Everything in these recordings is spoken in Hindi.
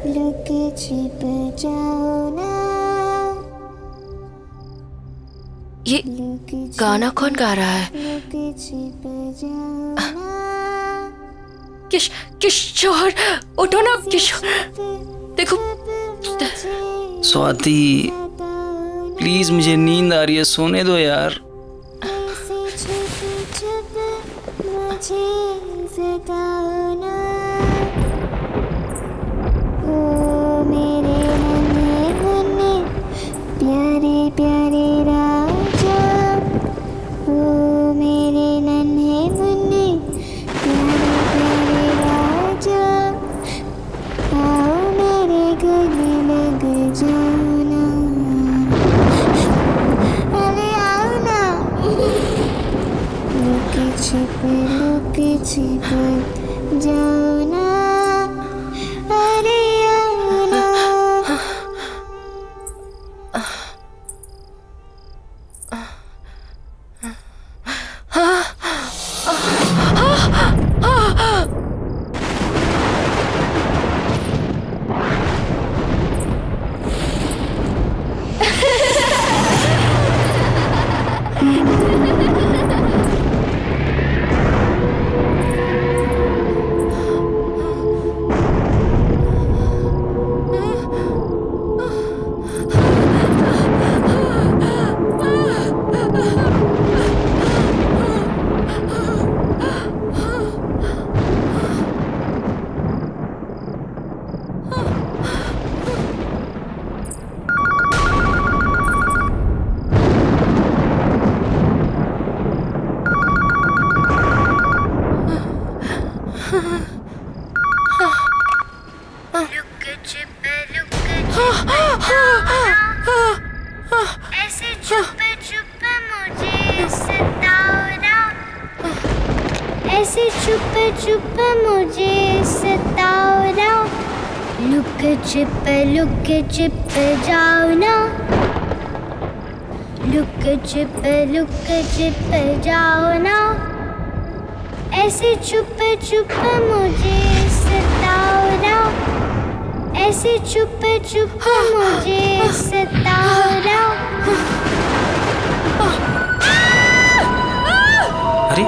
लुके छिप जाओ ना। ये गाना कौन गा रहा है? लुके छिप जाओ ना। किशोर, उठो ना किशोर, देखो। स्वाति प्लीज, मुझे नींद आ रही है, सोने दो यार। प्यारे प्यारे राजा, ओ मेरे नन्हे मुन्ने प्यारे प्यारे राजा, आओ मेरे गले लग जाओ ना। अरे आओ ना। लुके छिप जाओ ना। अरे आओ ना। ऐसे छुपे छुपे मुझे सताओ ना। ऐसे छुपे छुपे मुझे सताओ ना। लुके छिपे जाओ ना। लुके छिपे जाओ ना। ऐसे छुपे छुपे मुझे सताओ ना। ऐसे छुपे छुपे मुझे सताओ ना। अरे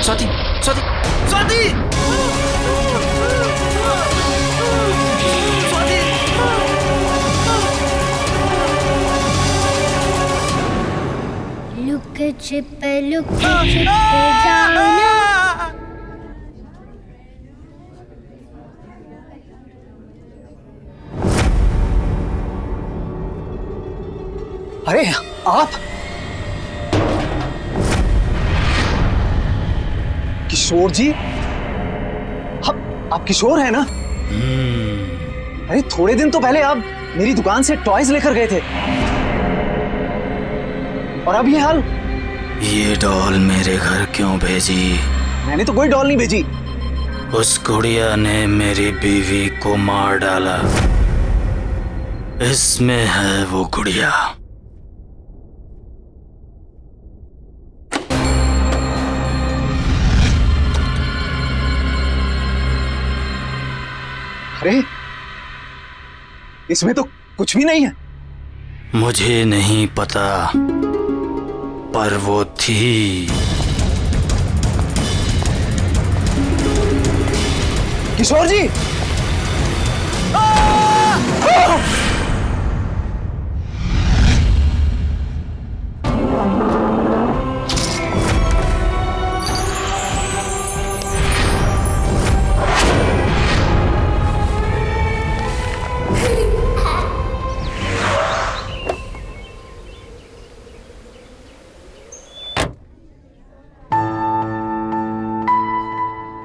स्वाति, स्वाति, स्वाति! लुके छिपे जाओ ना। अरे आप किशोर जी, आप किशोर हैं ना? अरे थोड़े दिन तो पहले आप मेरी दुकान से टॉयज लेकर गए थे, और अब ये हाल। ये डॉल मेरे घर क्यों भेजी? मैंने तो कोई डॉल नहीं भेजी। उस गुड़िया ने मेरी बीवी को मार डाला। इसमें है वो गुड़िया। अरे इसमें तो कुछ भी नहीं है। मुझे नहीं पता, पर वो थी। किशोर जी!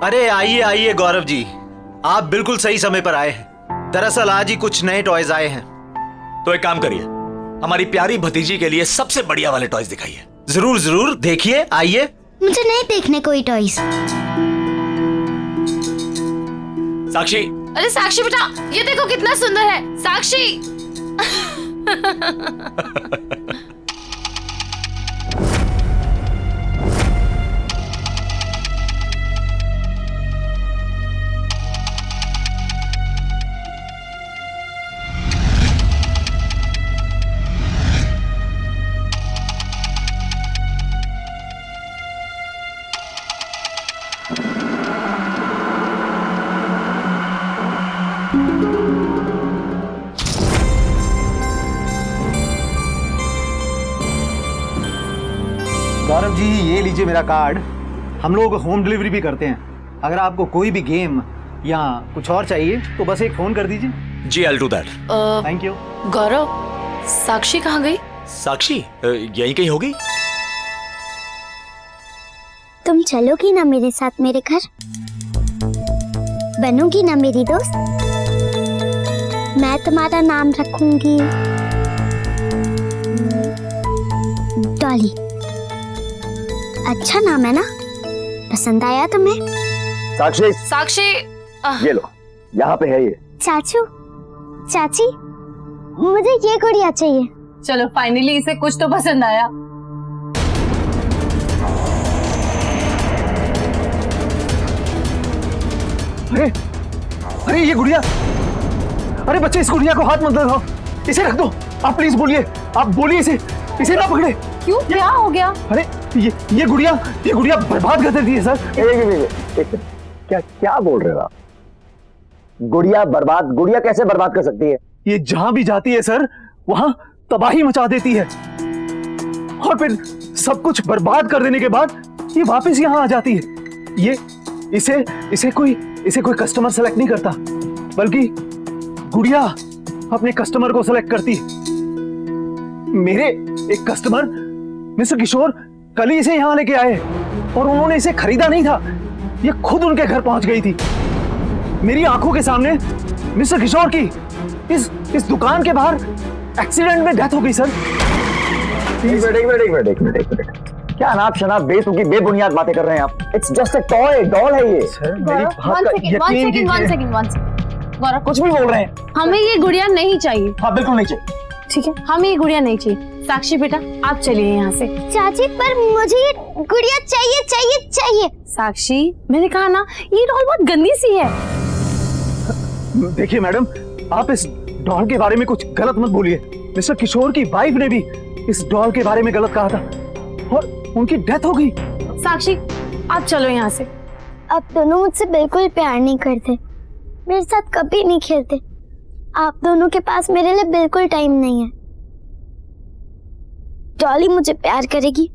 अरे आइए आइए गौरव जी, आप बिल्कुल सही समय पर आए हैं। दरअसल आज ही कुछ नए टॉयज आए हैं। तो एक काम करिए, हमारी प्यारी भतीजी के लिए सबसे बढ़िया वाले टॉयज दिखाइए। जरूर जरूर, देखिए, आइए। मुझे नहीं देखने कोई टॉयज। साक्षी! अरे साक्षी बेटा, ये देखो कितना सुंदर है। साक्षी! जी ये लीजिए मेरा कार्ड। हम लोग होम डिलीवरी भी करते हैं। अगर आपको कोई भी गेम या कुछ और चाहिए तो बस एक फोन कर दीजिए। जी I will do that. Thank you. Gaurav, Sakshi कहाँ गई? साक्षी यहीं कहीं होगी। तुम चलोगी ना मेरे साथ मेरे घर? बनोगी ना मेरी दोस्त? मैं तुम्हारा नाम रखूंगी डॉली। अच्छा नाम है ना? पसंद आया तुम्हें? साक्षी साक्षी ये लो, यहाँ पे है ये। चाचू, चाची, मुझे ये गुड़िया चाहिए। चलो फाइनली इसे कुछ तो पसंद आया। अरे अरे ये गुड़िया, अरे बच्चे इस गुड़िया को हाथ मत लगाओ, इसे रख दो। आप प्लीज बोलिए, आप बोलिए इसे ना पकड़े। क्यों, क्या हो गया? अरे ये गुड़िया बर्बाद कर देती है सर। एक क्या क्या बोल रहे हो आप? गुड़िया बर्बाद? गुड़िया कैसे बर्बाद कर सकती है? ये जहां भी जाती है सर वहां तबाही मचा देती है, और फिर सब कुछ बर्बाद कर देने के बाद ये वापस यहां आ जाती है। ये इसे कोई कस्टमर सेलेक्ट नहीं करता, बल्कि गुड़िया अपने कस्टमर को सेलेक्ट करती है। मेरे एक कस्टमर मिस्टर किशोर कल ही इसे यहां लेके आए और उन्होंने इसे खरीदा नहीं था, ये खुद उनके घर पहुंच गई थी। मेरी आंखों के सामने मिस्टर किशोर की इस दुकान के बाहर एक्सीडेंट में डेथ हो गई सर। एक मिनट, क्या अनाप शनाप बेतुकी बेबुनियाद बातें कर रहे हैं आप? It's just a toy, doll है ये। सर मेरी बात का यकीन कीजिए। One second. गौरव, कुछ भी बोल रहे हैं। हमें ये गुड़िया नहीं चाहिए। हाँ बिल्कुल नहीं चाहिए। ठीक है, हमें ये गुड़िया नहीं चाहिए। साक्षी बेटा आप चलिए यहाँ से। चाची पर मुझे ये गुड़िया चाहिए चाहिए चाहिए। साक्षी मैंने कहा ना, ये डॉल बहुत गंदी सी है। देखिए मैडम, आप इस डॉल के बारे में कुछ गलत मत बोलिए। मिस्टर किशोर की वाइफ ने भी इस डॉल के बारे में गलत कहा था और उनकी डेथ हो गई। साक्षी आप चलो यहाँ से। आप दोनों मुझसे बिल्कुल प्यार नहीं करते, मेरे साथ कभी नहीं खेलते। आप दोनों के पास मेरे लिए बिल्कुल टाइम नहीं है। डॉली मुझे प्यार करेगी,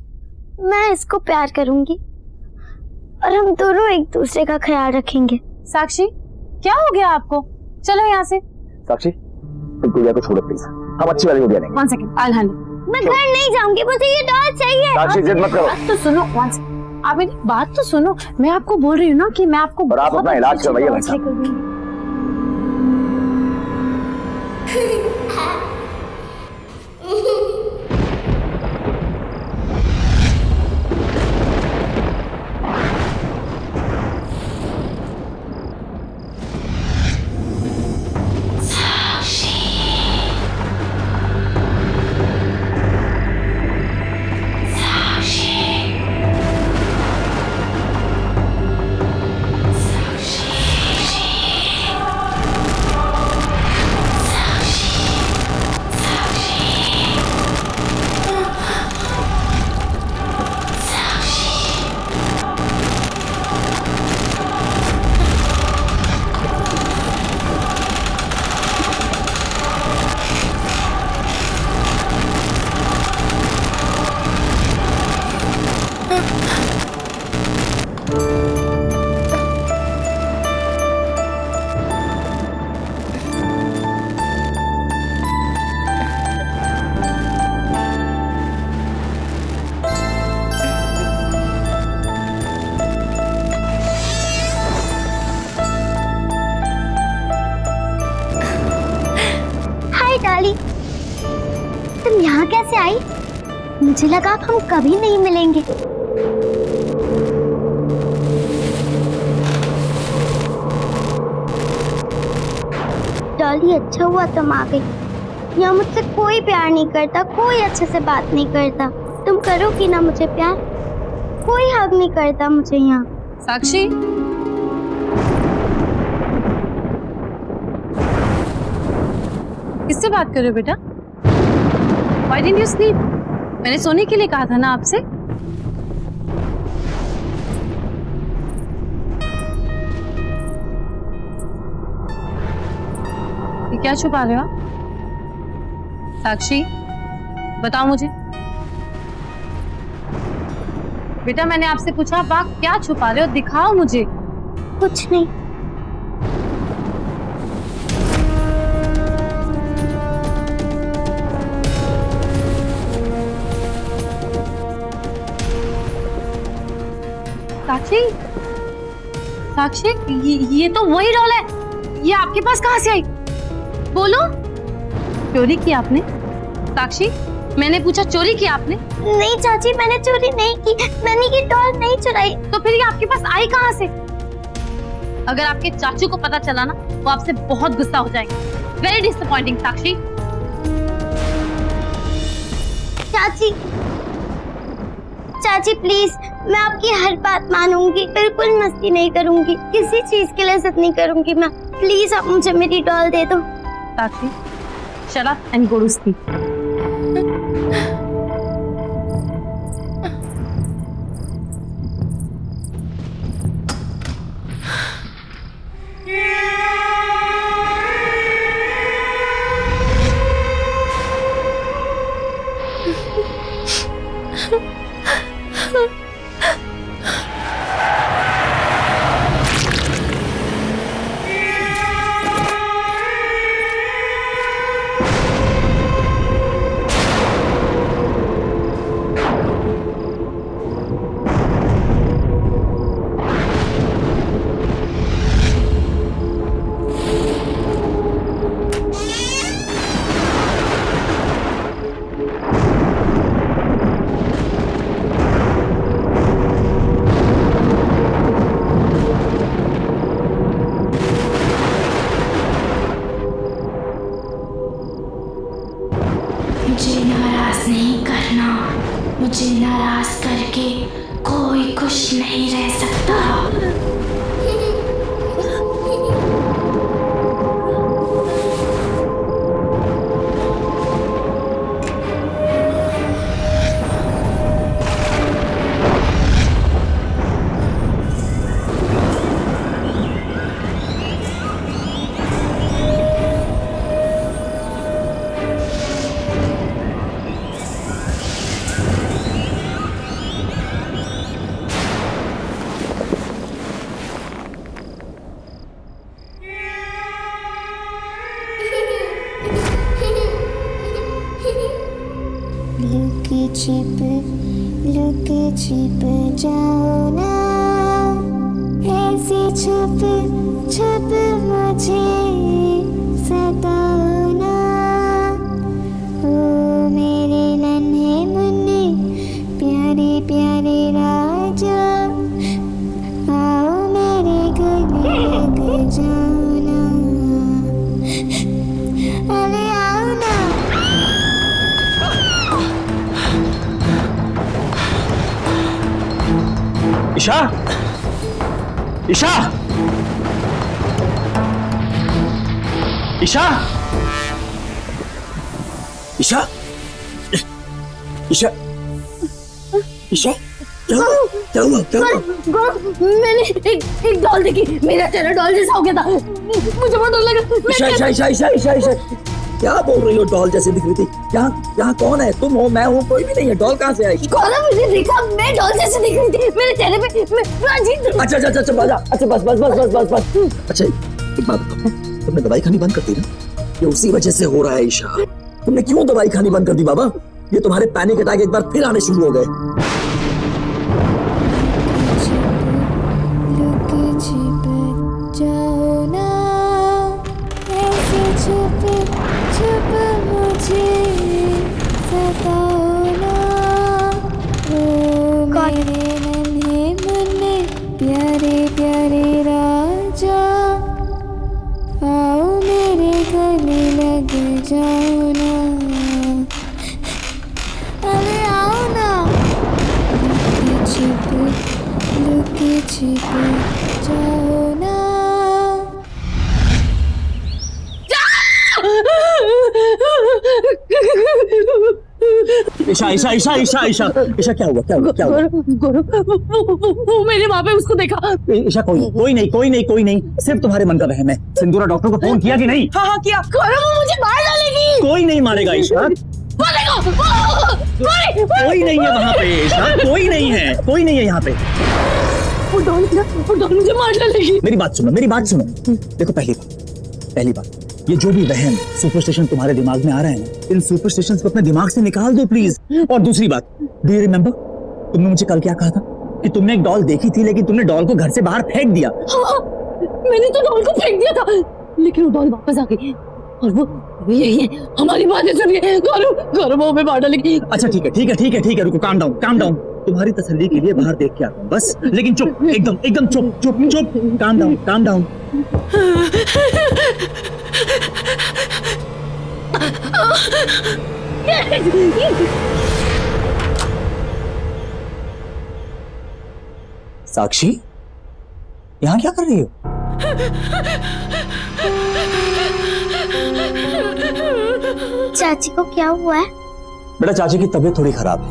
मैं इसको प्यार करूंगी और हम दोनों एक दूसरे का ख्याल रखेंगे। साक्षी क्या हो गया आपको? चलो यहाँ से। साक्षी तुम गुड़िया को छोड़ो प्लीज, हम अच्छी वाली गुड़िया लेंगे। One second, I handle. मैं घर नहीं जाऊंगी, मुझे ये डॉल चाहिए। साक्षी जिद मत करो। बात तो सुनो, वन सेकंड, आप मेरी बात तो सुनो। मैं आपको बोल रही हूँ ना कि मैं आपको और आप बहुत अपना इलाज अच्छी करवाइए डॉल भाई साहब। लेकर दूंगी। डॉली, तुम यहाँ कैसे आई? मुझे लगा अब हम कभी नहीं मिलेंगे। डॉली अच्छा हुआ तुम आ गई। यहाँ मुझसे कोई प्यार नहीं करता, कोई अच्छे से बात नहीं करता। तुम करोगी ना मुझे प्यार? कोई हक नहीं करता मुझे यहाँ। साक्षी किससे बात कर रहे हो बेटा? Why didn't you sleep? मैंने सोने के लिए कहा था ना आपसे। ये क्या छुपा रहे हो आप? साक्षी बताओ मुझे। बेटा मैंने आपसे पूछा, आप क्या छुपा रहे हो? दिखाओ मुझे। कुछ नहीं। साक्षी, साक्षी, ये तो वही डॉल है। ये आपके पास कहाँ से आई? बोलो। चोरी की आपने? साक्षी, मैंने पूछा चोरी की आपने? नहीं चाची, मैंने चोरी नहीं की। मैंने ये डॉल नहीं चुराई। तो फिर ये आपके पास आई कहाँ से? अगर आपके चाचू को पता चला ना, वो आपसे बहुत गुस्सा हो जाएंगे। वेरी डिसअपॉइंटिंग साक्षी। चाची, चाची प्लीज, मैं आपकी हर बात मानूंगी, बिल्कुल मस्ती नहीं करूंगी, किसी चीज के लिए जिद नहीं करूंगी मैं। प्लीज आप मुझे मेरी डॉल दे दो। साक्षी, shut up and go to sleep. मुझे नाराज नहीं करना, मुझे नाराज करके कोई खुश नहीं रह सकता। लुक छिप जाओ ना, ऐसे छुप छुप मुझे सताओ ना। ओ मेरे नन्हे मुन्ने प्यारे प्यारे राजा, आओ मेरे गले लग जाओ ना। अरे आओ ना। ईशा, ईशा, ईशा, ईशा, ईशा, ईशा, क्या हुआ? क्या हुआ? क्या हुआ? मैंने एक डॉल देखी, मेरा चेहरा डॉल जैसा हो गया था, मुझे बहुत डर लगा। ईशा, ईशा, ईशा, ईशा, ईशा, ईशा, क्या बोल रही हो? डॉल जैसे दिख रही थी। यहाँ कौन है? तुम हो, मैं हूँ, कोई भी नहीं है। डॉल कहाँ से आई? कौन मुझे देखा? मैं डॉल जैसे दिख रही थी, मेरे चेहरे पे अच्छा अच्छा अच्छा अच्छा, बस बस बस बस बस बस। अच्छा एक बात बताओ, तुमने दवाई खानी बंद कर दी ना? ये उसी वजह से हो रहा है ईशा। तुमने क्यों दवाई खानी बंद कर दी बाबा? ये तुम्हारे पैनिक अटैक एक बार फिर आने शुरू हो गए। प्यारे प्यारे राजा, आओ मेरे गले लग जाओ ना। अरे आओ ना। लुक छिप जाओ ना। ईशा ईशा ईशा ईशा ईशा ईशा, क्या हुआ? क्या हुआ? क्या हुआ? वो मेरे वहाँ पे उसको देखा। ईशा कोई नहीं, सिर्फ तुम्हारे मन का वहम है। सिंदूरा डॉक्टर को फोन किया कि नहीं? हाँ किया। वो मुझे मार डालेगी। कोई नहीं मारेगा ईशा। वो देखो, कोई नहीं है वहाँ पे ईशा, कोई नहीं है, कोई नहीं है यहाँ पे। वो डॉल मुझे मार डालेगी। मेरी बात सुनो, मेरी बात सुनो। देखो पहली बात, ये जो भी वहम सुपरस्टिशन तुम्हारे दिमाग में आ रहा है ना, इन सुपरस्टिशंस को अपने दिमाग से निकाल दो प्लीज। और दूसरी बात, डू यू रिमेम्बर तुमने मुझे कल क्या कहा था कि तुमने एक डॉल देखी थी लेकिन तुमने डॉल को घर से बाहर फेंक दिया। हाँ, मैंने तो डॉल को फेंक दिया था, लेकिन वो डॉल वापस आ गई और वो यही है। हमारी बातें सुनिए, गौरव वो हमें मार डालेगी। अच्छा ठीक है, रुको, काम डाउन। तुम्हारी तसल्ली के लिए बाहर देख के आता हूँ बस, लेकिन चुप, एकदम चुप, काम डाउन। साक्षी, यहाँ क्या कर रही हो? चाची को क्या हुआ है? बेटा चाची की तबीयत थोड़ी खराब है,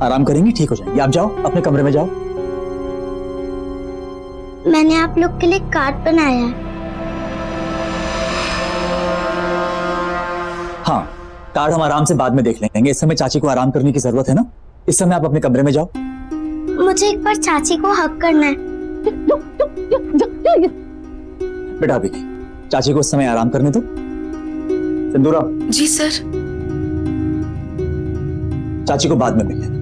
आराम करेंगी, ठीक हो जाएंगी। आप जाओ अपने कमरे में जाओ। मैंने आप लोग के लिए कार्ड बनाया है। हाँ, कार्ड हम आराम से बाद में देख लेंगे, इस समय चाची को आराम करने की जरूरत है ना। इस समय आप अपने कमरे में जाओ। मुझे एक बार चाची को हक करना है। बेटा अभी चाची को उस समय आराम करने दो। सिंदूरा। जी सर। चाची को बाद में मिल लेना।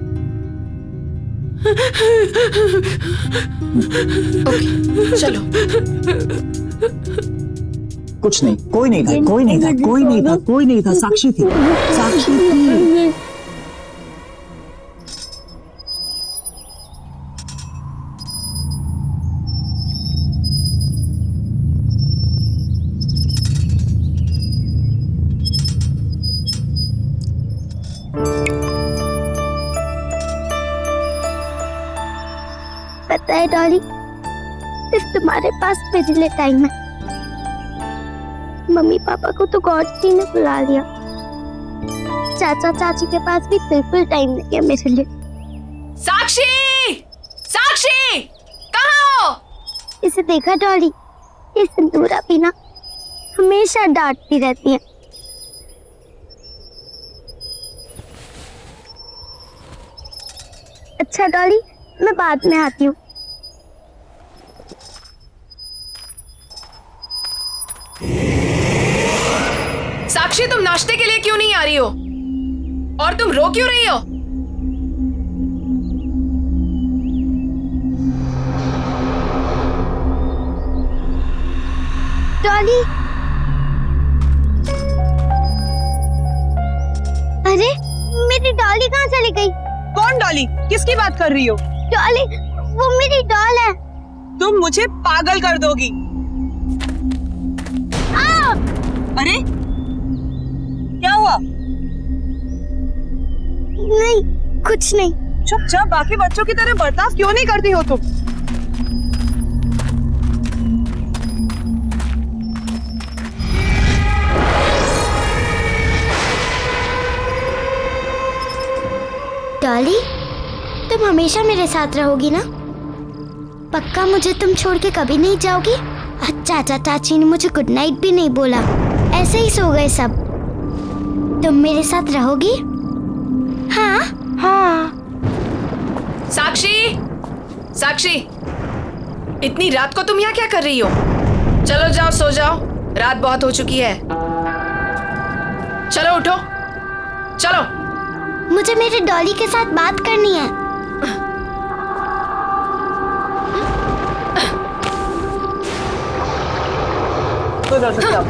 ओके, चलो। कुछ नहीं, कोई नहीं था, साक्षी थी। पता है डॉली, सिर्फ तुम्हारे पास मेरे लिए टाइम है। मम्मी पापा को तो गॉड जी ने बुला लिया, चाचा चाची के पास भी बिल्कुल टाइम नहीं है मेरे लिए। साक्षी, कहाँ हो? इसे देखा डॉली, ये सिंदूरा भी ना हमेशा डांटती रहती है। अच्छा डॉली, मैं बाद में आती हूँ। साक्षी, तुम नाश्ते के लिए क्यों नहीं आ रही हो? और तुम रो क्यों रही हो? डॉली, अरे मेरी डॉली कहाँ चली गई? कौन डॉली? किसकी बात कर रही हो? डॉली, वो मेरी डॉल है। तुम मुझे पागल कर दोगी। अरे क्या हुआ? नहीं, कुछ नहीं। चुपचाप बाकी बच्चों की तरह बर्ताव क्यों नहीं करती हो तुम? डॉली, तुम हमेशा मेरे साथ रहोगी ना? पक्का मुझे तुम छोड़ के कभी नहीं जाओगी? चाचा चाची ने मुझे गुड नाइट भी नहीं बोला, ऐसे ही सो गए सब। तुम मेरे साथ रहोगी? हाँ। साक्षी, इतनी रात को तुम यहाँ क्या कर रही हो? चलो जाओ, सो जाओ, रात बहुत हो चुकी है। चलो उठो, चलो। मुझे मेरे डॉली के साथ बात करनी है। तो जा सकते आप।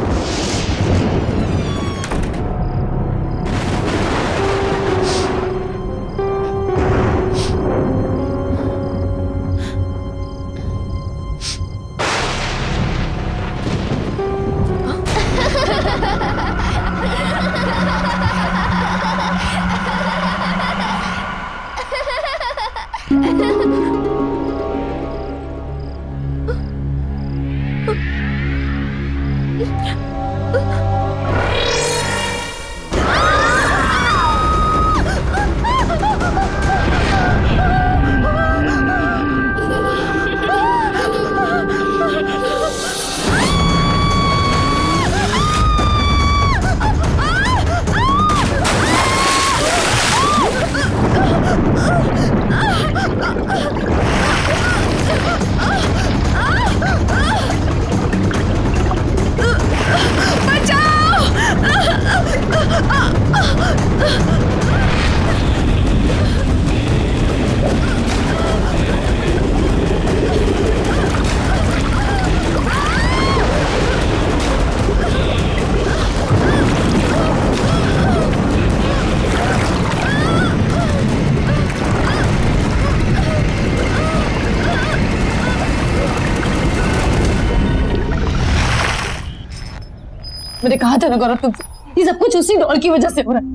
मैंने कहा था ना गौरव तुमसे, ये सब कुछ उसी डॉल की वजह से हो रहा है,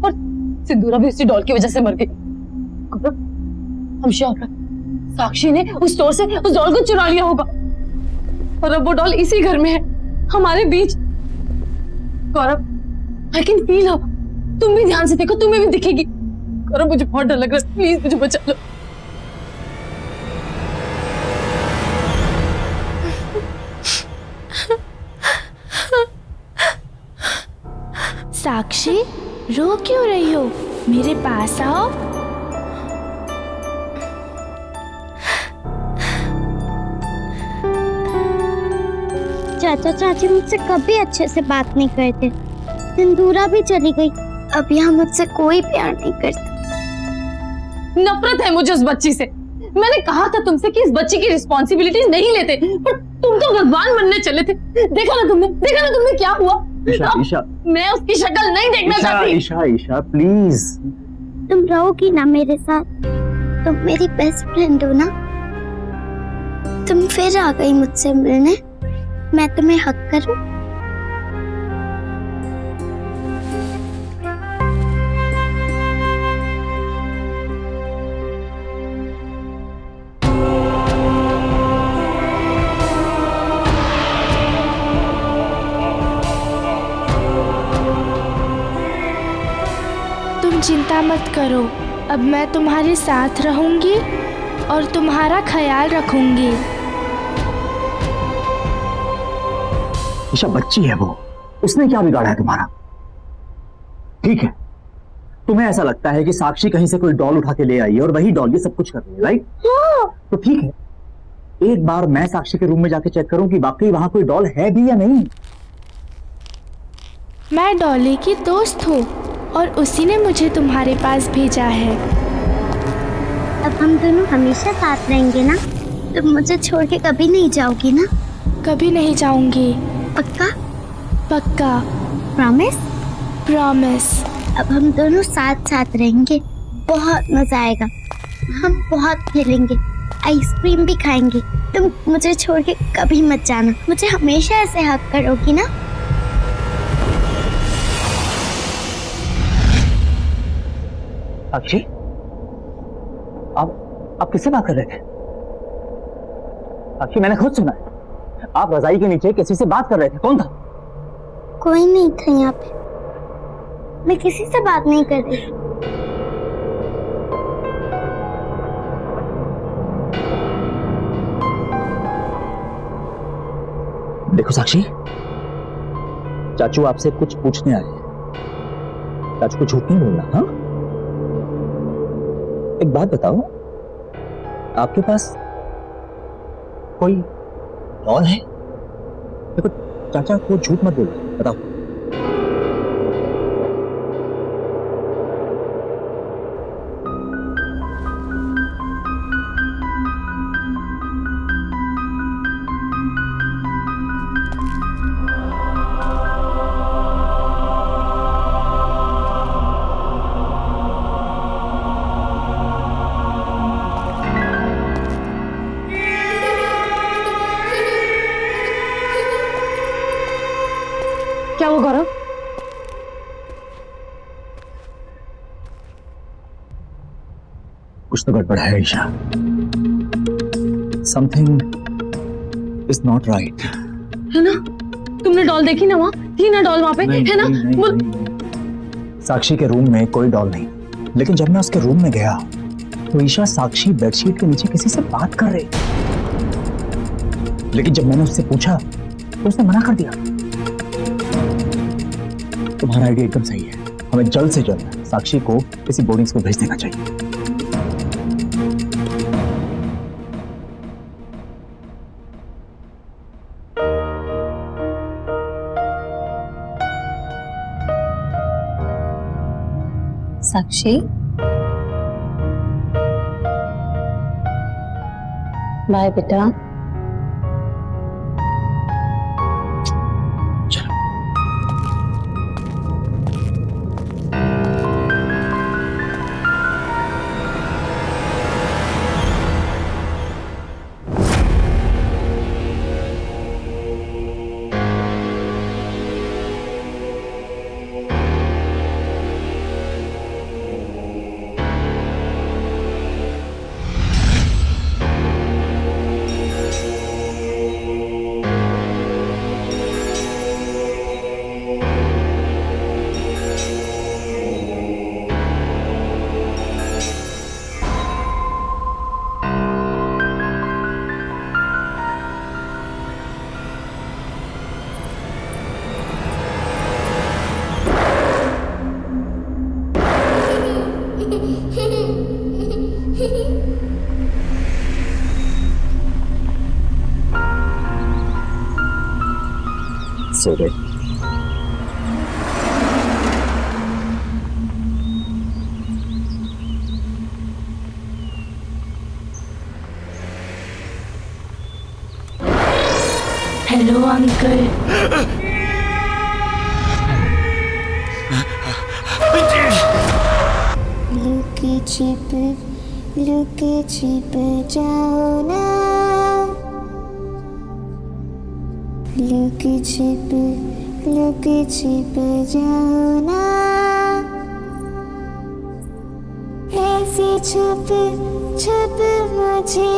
और सिंदूरा भी उसी डॉल की वजह से मर गई। गौरव, हम श्योर हैं साक्षी ने उस स्टोर से उस डॉल को चुरा लिया होगा, और अब वो डॉल इसी घर में है, हमारे बीच। गौरव, आई कैन फील हर। तुम भी ध्यान से देखो, तुम्हें भी दिखेगी। गौरव, मुझे बहुत डर लग रहा है, प्लीज मुझे बचा लो। साक्षी, रो क्यों रही हो? मेरे पास आओ। चाचा चाची मुझसे कभी अच्छे से बात नहीं करते। सिंदूरा भी चली गई, अब यहाँ मुझसे कोई प्यार नहीं करता। नफरत है मुझे उस बच्ची से। मैंने कहा था तुमसे कि इस बच्ची की रिस्पॉन्सिबिलिटी नहीं लेते, पर तुम तो भगवान बनने चले थे। देखा ना तुमने क्या हुआ। ईशा, ईशा, मैं उसकी शक्ल नहीं देखना चाहती। ईशा, ईशा, प्लीज। तुम रहोगी ना मेरे साथ? तुम मेरी बेस्ट फ्रेंड हो ना? तुम फिर आ गई मुझसे मिलने, मैं तुम्हें हक करूं? तुम चिंता मत करो, अब मैं तुम्हारे साथ रहूंगी और तुम्हारा ख्याल रखूंगी। ईशा बच्ची है वो, उसने क्या बिगाड़ा है तुम्हारा? ठीक है, तुम्हें ऐसा लगता है कि साक्षी कहीं से कोई डॉल उठा के ले आई है और वही डॉल ये सब कुछ कर रही है, राइट? तो ठीक है, एक बार मैं साक्षी के रूम में जाके चेक करूं कि वाकई वहां कोई डॉल है भी या नहीं। मैं डॉली की दोस्त हूँ और उसी ने मुझे तुम्हारे पास भेजा है। अब हम दोनों हमेशा साथ रहेंगे ना? तुम मुझे छोड़ के कभी नहीं जाओगी ना? कभी नहीं जाऊंगी। पक्का? पक्का। प्रॉमिस? प्रॉमिस। अब हम दोनों साथ साथ रहेंगे, बहुत मजा आएगा। हम बहुत खेलेंगे, आइसक्रीम भी खाएंगे। तुम मुझे छोड़ के कभी मत जाना, मुझे हमेशा ऐसे हक करोगी ना? साक्षी, आप किससे बात कर रहे थे? साक्षी, मैंने खुद सुना है, आप रजाई के नीचे किसी से बात कर रहे थे। कौन था? कोई नहीं था यहाँ पे, मैं किसी से बात नहीं कर रही। देखो साक्षी, चाचू आपसे कुछ पूछने आए हैं। चाचू को झूठ नहीं बोलना, हाँ? एक बात बताओ, आपके पास कोई डॉल है? देखो चाचा को झूठ मत बोलो, बताओ। क्या हुआ गौरव? कुछ तो गड़बड़ है Isha. Something is not right. है ना? तुमने डॉल देखी ना? वहाँ थी ना डॉल, वहाँ पे है ना? नहीं। साक्षी के रूम में कोई डॉल नहीं, लेकिन जब मैं उसके रूम में गया तो ईशा साक्षी बेडशीट के नीचे किसी से बात कर रही, लेकिन जब मैंने उससे पूछा तो उसने मना कर दिया। तुम्हारा आइडिया एकदम सही है, हमें जल्द से जल्द साक्षी को किसी बोर्डिंग स्कूल भेज देना चाहिए। साक्षी, बाय बेटा। सो गए। Hello uncle. लुके छिप जाओ ना, लुके छिप जाओ ना, ऐसे छुप मुझे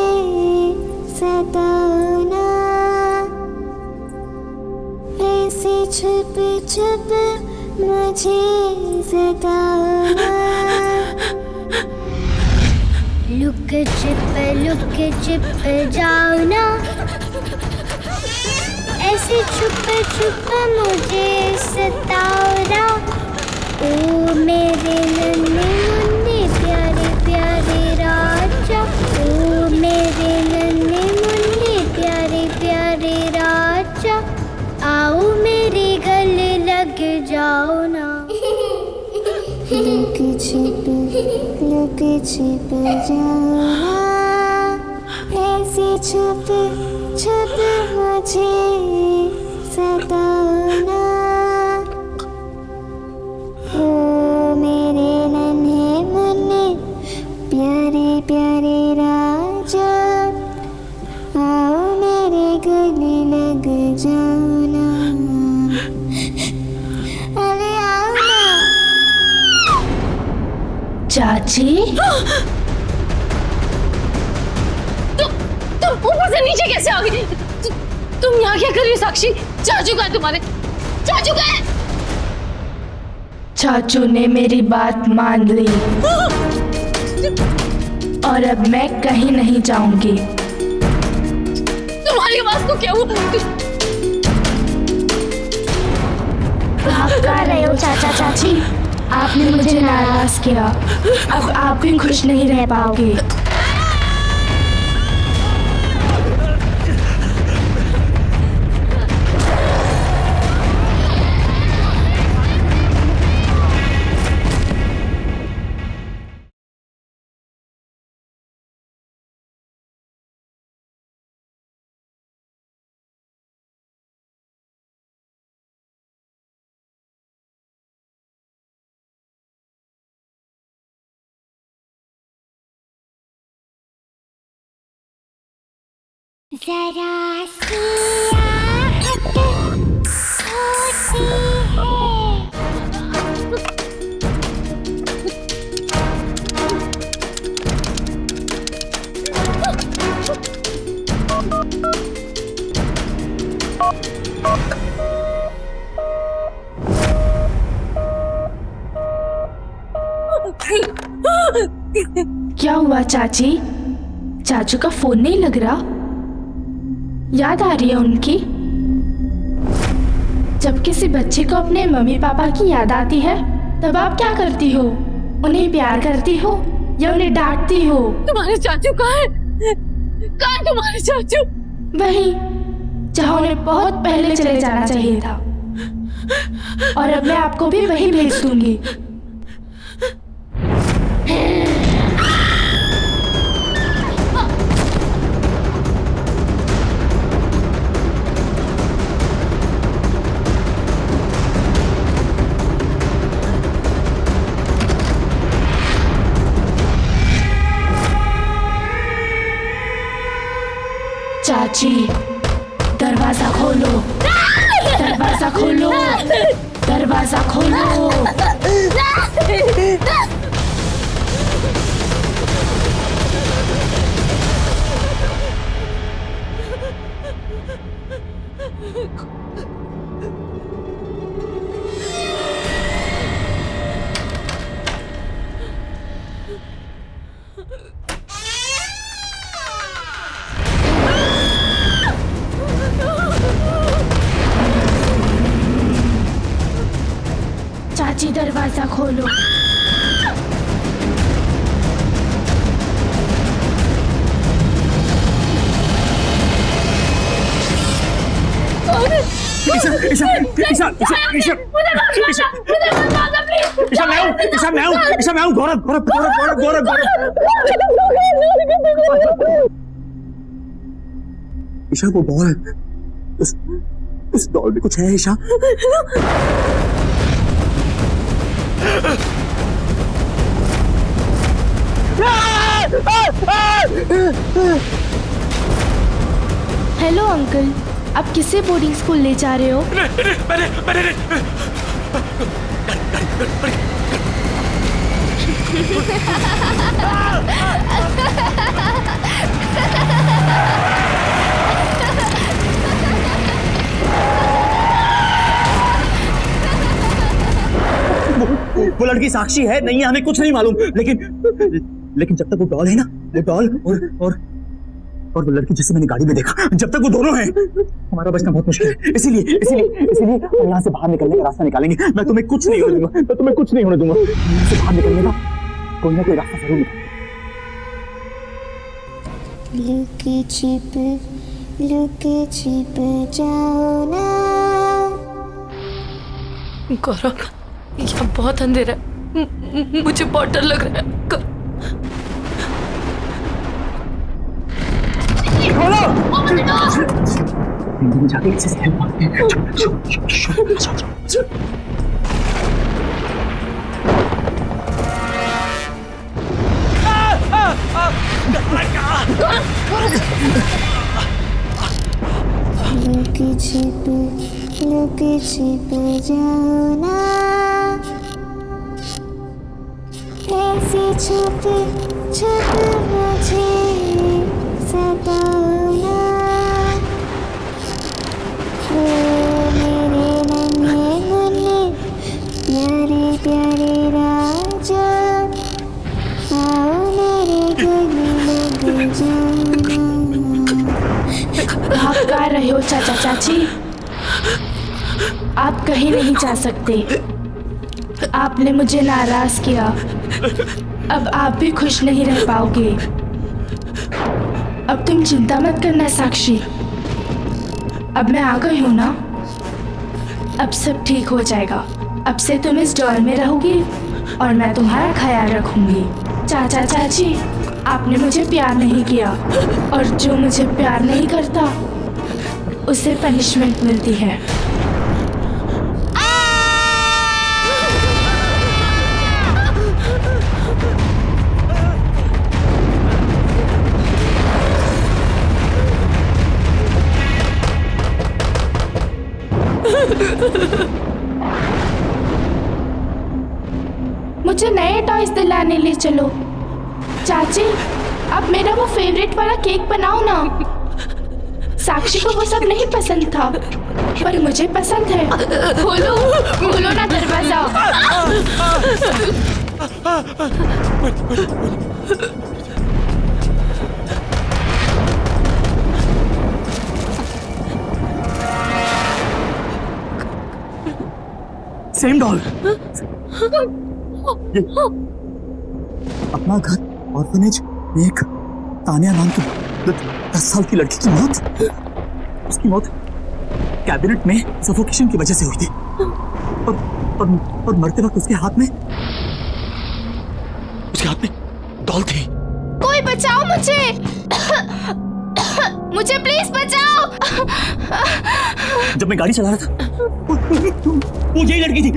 सताओ ना, ऐसे छुप मुझे सताओ ना। लुक छिप जाओ ना, ऐसे छुप मुझे सताओ ना। ओ मेरे नन्हे मुन्ने प्यारे प्यारे राजा, ओ मेरे नन्हे मुन्ने प्यारे प्यारे राजा, आओ मेरे गले लग जाओ ना। लुक छिप जाओ ना, ऐसे छुप मुझे सताओ ना। ओ मेरे नन्हे मुन्ने प्यारे प्यारे राजा, आओ मेरे गले लग जाओ ना। अरे आओ ना। चाची तुम ऊपर से नीचे कैसे आ गई? तुम यहाँ क्या कर रही हो साक्षी? चाचू कहाँ है तुम्हारे? चाचू कहाँ है? चाचू ने मेरी बात मान ली और अब मैं कहीं नहीं जाऊंगी। तुम्हारी आवाज को क्या हुआ? आप कह रहे हो चाचा चाची? आपने मुझे नाराज किया, अब आप भी खुश नहीं रह पाओगे। जरा सी आहट होती है। क्या हुआ चाची? चाचू का फोन नहीं लग रहा? याद आ रही है उनकी? जब किसी बच्चे को अपने मम्मी पापा की याद आती है तब आप क्या करती हो? उन्हें प्यार करती हो या उन्हें डांटती हो? तुम्हारे चाचू कहाँ है? कहाँ है तुम्हारे चाचू? वहीं जहाँ उन्हें बहुत पहले चले जाना चाहिए था, और अब मैं आपको भी वहीं भेज दूंगी। चाची दरवाजा खोलो, दरवाजा खोलो, दरवाजा खोलो। चाची दरवाजा खोलो। ईशा ईशा ईशा ईशा ईशा ईशा मैं हूँ ईशा मैं हूँ गौरव गौरव गौरव गौरव गौरव ईशा वो डॉल है, उस डॉल में कुछ है ईशा। हेलो अंकल, आप किसे बोर्डिंग स्कूल ले जा रहे हो? वो लड़की साक्षी है नहीं है हमें कुछ नहीं मालूम, लेकिन जब तक वो डॉल है ना, वो डॉल और वो लड़की जिसे मैंने गाड़ी में देखा, जब तक वो दोनों हैं हमारा बचना बहुत मुश्किल है। इसीलिए हम यहाँ से बाहर निकलने का रास्ता निकालेंगे। मैं तुम्हें कुछ नहीं होने दूंगा, यहाँ से बाहर निकलने का कोई ना कोई रास्ता जरूर निकालेंगे। लुके छिप जाओ ना। गौरव, यहाँ बहुत अंधेरा है, मुझे बहुत डर लग रहा है। जाके किसी से हेल्प मांगते हैं। लुके छिप जाओ ना, ऐसे छुप मुझे सताओ ना। मेरे नन्हे प्यारे प्यारे राजा, आओ मेरे गले लग जाओ। आप गा रहे हो चाचा चाची? आप कहीं नहीं जा सकते। आपने मुझे नाराज किया, अब आप भी खुश नहीं रह पाओगे। अब तुम चिंता मत करना साक्षी, अब मैं आ गई हूँ ना, अब सब ठीक हो जाएगा। अब से तुम इस डॉल में रहोगी और मैं तुम्हारा ख्याल रखूंगी। चाचा चाची, आपने मुझे प्यार नहीं किया और जो मुझे प्यार नहीं करता उसे पनिशमेंट मिलती है। मुझे नए टॉयज दिलाने ले चलो। चाची, आप मेरा वो फेवरेट वाला केक बनाओ ना। साक्षी को वो सब नहीं पसंद था, पर मुझे पसंद है। खोलो ना दरवाजा। Same doll. अपना घर ऑर्फनेज में एक तानिया नाम की 10 साल की लड़की की मौत, उसकी मौत कैबिनेट में सफोकेशन की वजह से हुई थी और मरते वक्त उसके हाथ में डॉल थी। कोई बचाओ मुझे। मुझे प्लीज बचाओ। जब मैं गाड़ी चला रहा था वो यही लड़की थी,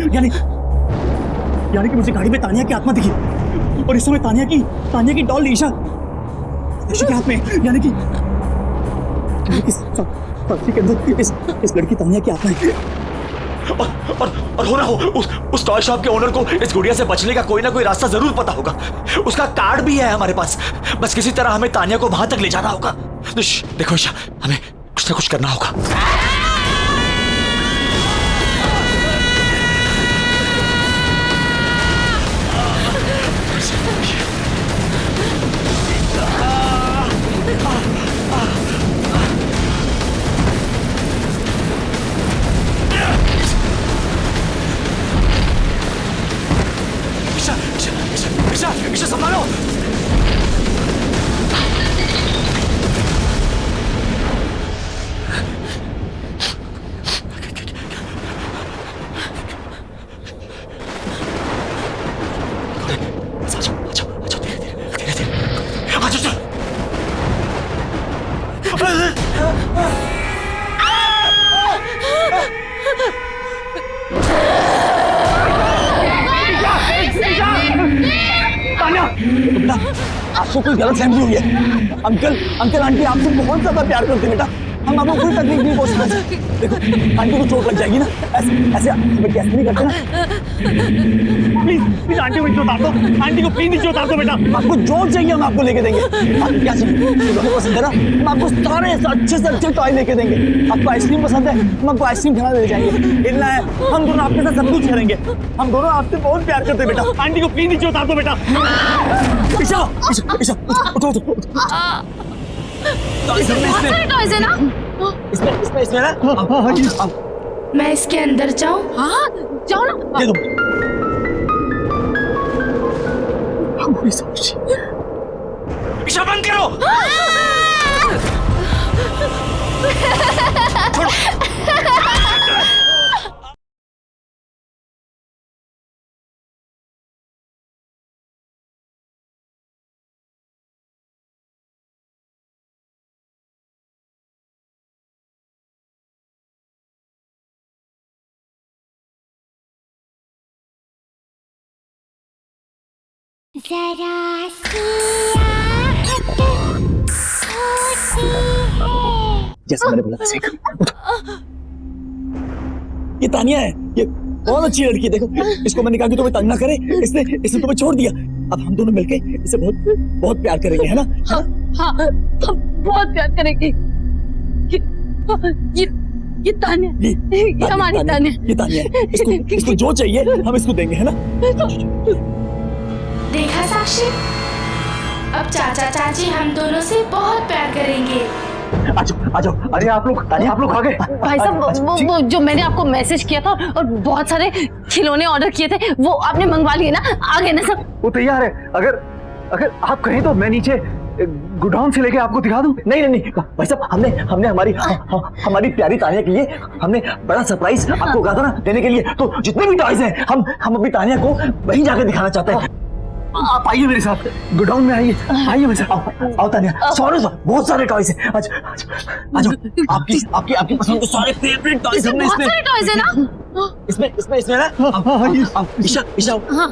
यानी कि मुझे गाड़ी में तानिया की आत्मा दिखी और इस समय तानिया की डॉल ईशा के हाथ में, यानी कि साक्षी के अंदर इस लड़की तानिया की आत्मा है। और हो ना हो उस टॉय शॉप के ओनर को इस गुड़िया से बचने का कोई ना कोई रास्ता जरूर पता होगा। उसका कार्ड भी है हमारे पास, बस किसी तरह हमें तानिया को वहां तक ले जाना होगा। देखो ईशा, हमें कुछ ना कुछ करना होगा। ईशा संभालो। बेटा, आपको कोई गलत फहमी हुई है। अंकल अंकल आंटी आपसे बहुत ज्यादा प्यार करते हैं बेटा। हम आपको कोई तकलीफ नहीं पहुंचा सकते। देखो आंटी को चोट लग जाएगी ना, ऐसे ऐसे हमें कैसे नहीं करते ना। प्लीज प्लीज आंटी को चोट दो, आंटी को प्लीज चोट दो बेटा। आपको जो चाहिए हम आपको लेके देंगे। आप क्या चाहिए तुम्हें पसंद है ना, हम आपको सारे अच्छे से अच्छे टॉय लेके देंगे। आपको आइसक्रीम पसंद है, हम आपको आइसक्रीम खिला ले जाएंगे। हिलना है, हम दोनों आपके साथ सब कुछ करेंगे। हम दोनों आपसे बहुत प्यार करते हैं बेटा। आंटी को प्लीज चोट दो बेटा। ईशा ईशा ईशा उठो उठो उठो। टॉयज है ना? इसमें ना मैं इसके अंदर जाऊं? हाँ जाओ ना। दे दो। हमारी साक्षी। ईशा बंद करो। जरा सी आहट होती है। जैसा मैंने बोला सीख। ये तानिया है, ये बहुत अच्छी लड़की है। देखो इसको मैंने कहा कि तुम्हें तंग ना करे, इसने तुम्हें छोड़ दिया। अब हम दोनों मिलके इसे बहुत बहुत प्यार करेंगे, है ना? हाँ हम बहुत प्यार करेंगे। ये तानिया, ये हमारी तानिया। ये तानिया है। इसको जो चाहिए हम इसको देंगे, है ना? देखा साक्षी, अब चाचा चाची हम दोनों से बहुत प्यार करेंगे। आ जाओ। अरे आप लोग आ गए। भाई साहब वो जो मैंने आपको मैसेज किया था और बहुत सारे खिलौने ऑर्डर किए थे वो आपने मंगवा लिए ना? आ गए ना सब? वो तैयार है। अगर आप कहें तो मैं नीचे गोडाउन से लेके आपको दिखा दूं। नहीं भाई साहब, हमने हमारी प्यारी तानिया के लिए हमने बड़ा सरप्राइज आपको कहा था ना देने के लिए। तो जितने भी टॉयज हैं हम अपनी तानिया को वहीं जाकर दिखाना चाहते हैं। आप आइए मेरे साथ, गोडाउन में आइए मेरे साथ। आओ तानिया, सॉरी बहुत सारे टॉयज हैं। आ जाओ। आपकी पसंद के सारे फेवरेट टॉयज हमने बहुत सारे टॉयज है ना? इसमें ना। ईशा हाँ।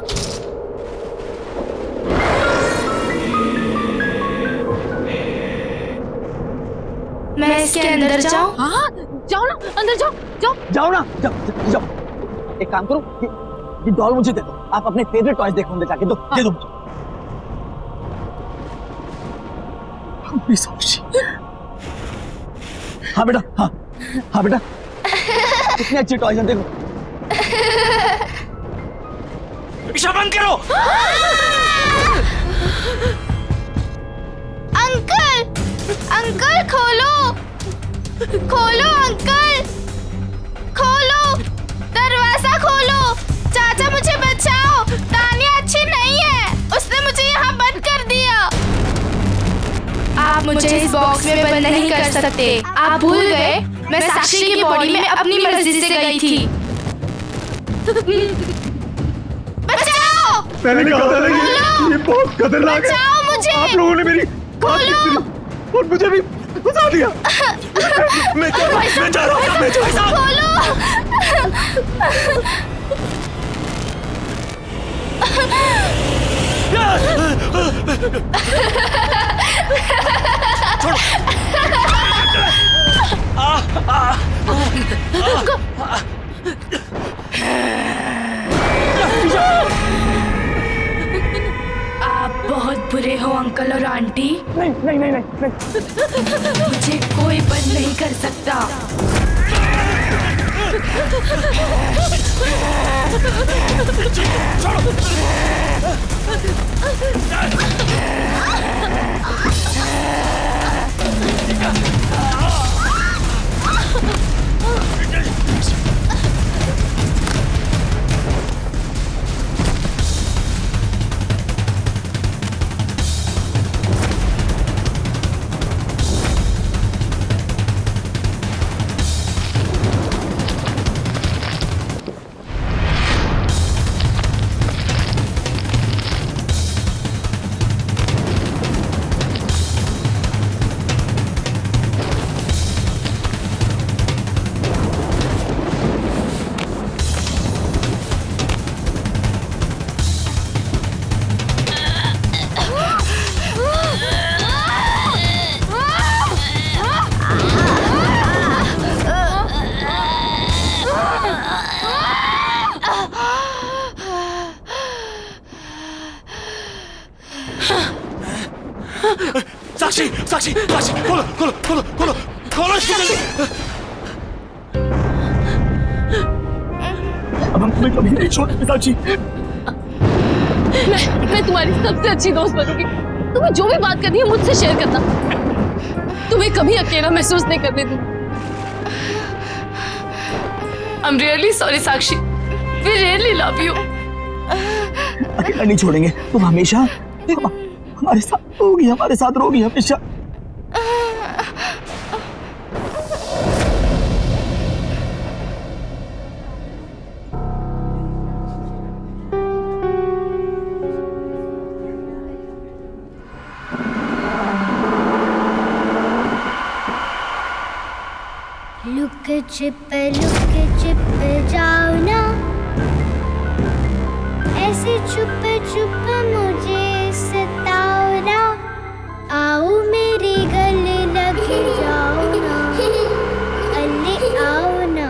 मैं इसके अंदर जाऊं? हाँ जाओ ना, अंदर जाओ ना। जाओ। एक काम करो, ये डॉल मुझे दे दो। आप अपने फेवरेट टॉयज देखो, अंदर जाके दे दो मुझे। साक्षी। हाँ बेटा कितने अच्छे टॉयज हैं, देखो। ईशा बंद करो। अंकल खोलो अंकल, खोलो दरवाजा खोलो। चाचा मुझे बचाओ, तानिया अच्छी नहीं है, उसने मुझे यहाँ बंद कर दिया। आप मुझे इस बॉक्स में बंद नहीं कर सकते। आप भूल गए मैं साक्षी की बॉडी में अपनी मर्जी से गई थी। बचाओ! मैंने कहा था ना ये बहुत खतरनाक है। बचाओ मुझे! आप लोगों ने मेरी खोलो! और मुझे भी फंसा दिया। मैं जा रहा हूँ। खोलो! आप बहुत बुरे हो अंकल और आंटी। नहीं। मुझे कोई बंद नहीं कर सकता। साक्षी साक्षी खोलो खोलो खोलो खोलो खोलो इसको जल्दी। अब हम तुम्हें कभी नहीं छोड़ेंगे साक्षी। मैं तुम्हारी सबसे अच्छी दोस्त बनूंगी। तुम्हें जो भी बात करनी है मुझसे शेयर करना। तुम्हें कभी अकेला महसूस नहीं करने दूंगी। I'm really sorry, Sakshi. We really love you. अकेला नहीं छोड़ेंगे, तुम हमेशा हमारे साथ रहोगी हमेशा। लुक छिप जाओ ना, ऐसे छुप मुझे सताओ ना, आओ मेरे गले लग जाओ ना, अल्ले आओ ना।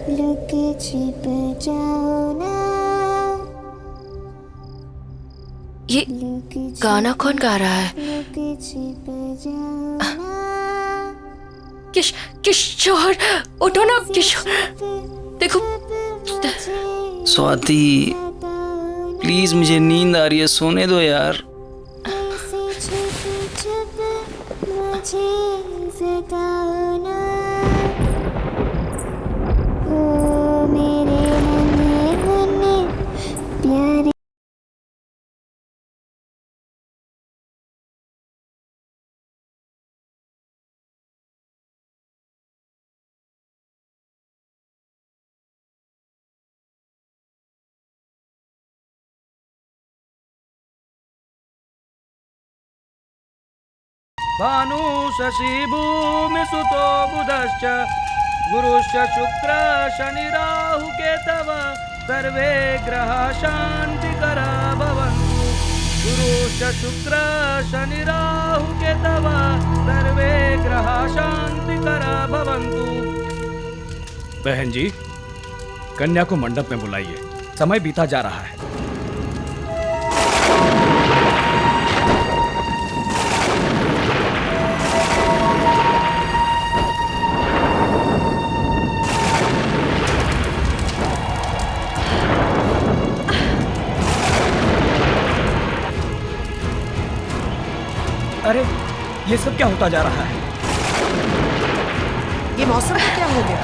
लुके छिप जाओ ना। ये गाना कौन गा रहा है? किशोर, उठो ना किशोर, देखो। स्वाति प्लीज, मुझे नींद आ रही है, सोने दो यार। भानु शशि भूमि सुतो बुधश्च गुरुश्च शुक्र शनि राहु केतव सर्वे ग्रह शांतिकरा भवन्तु। गुरुश्च शुक्र शनि राहु केतव सर्वे ग्रह शांतिकरा भवन्तु। बहन जी, कन्या को मंडप में बुलाइए, समय बीता जा रहा है। अरे ये सब क्या होता जा रहा है? ये मौसम का क्या हो गया?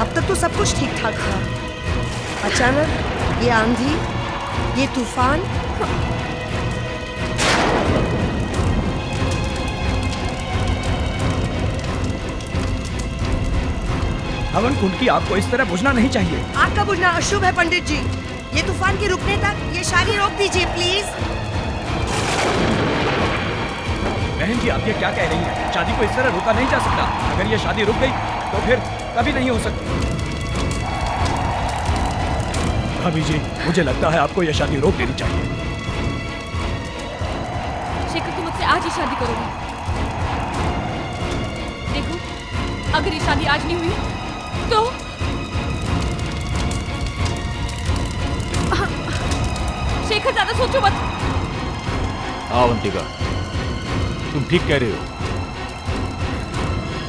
अब तक तो सब कुछ ठीक ठाक था, अचानक ये आंधी, ये तूफान। हवन कुंड की आग को इस तरह बुझना नहीं चाहिए। आग का बुझना अशुभ है पंडित जी। ये तूफान के रुकने तक ये शादी रोक दीजिए प्लीज। बहन जी, आप ये क्या कह रही हैं? शादी को इस तरह रोका नहीं जा सकता। अगर ये शादी रुक गई तो फिर कभी नहीं हो सकती। भाभी जी, मुझे लगता है आपको ये शादी रोक देनी चाहिए। आज ही शादी करोगी। देखो, अगर ये शादी आज नहीं हुई तो शेखर, ज्यादा सोचो मत। अवंतिका, तुम ठीक कह रहे हो।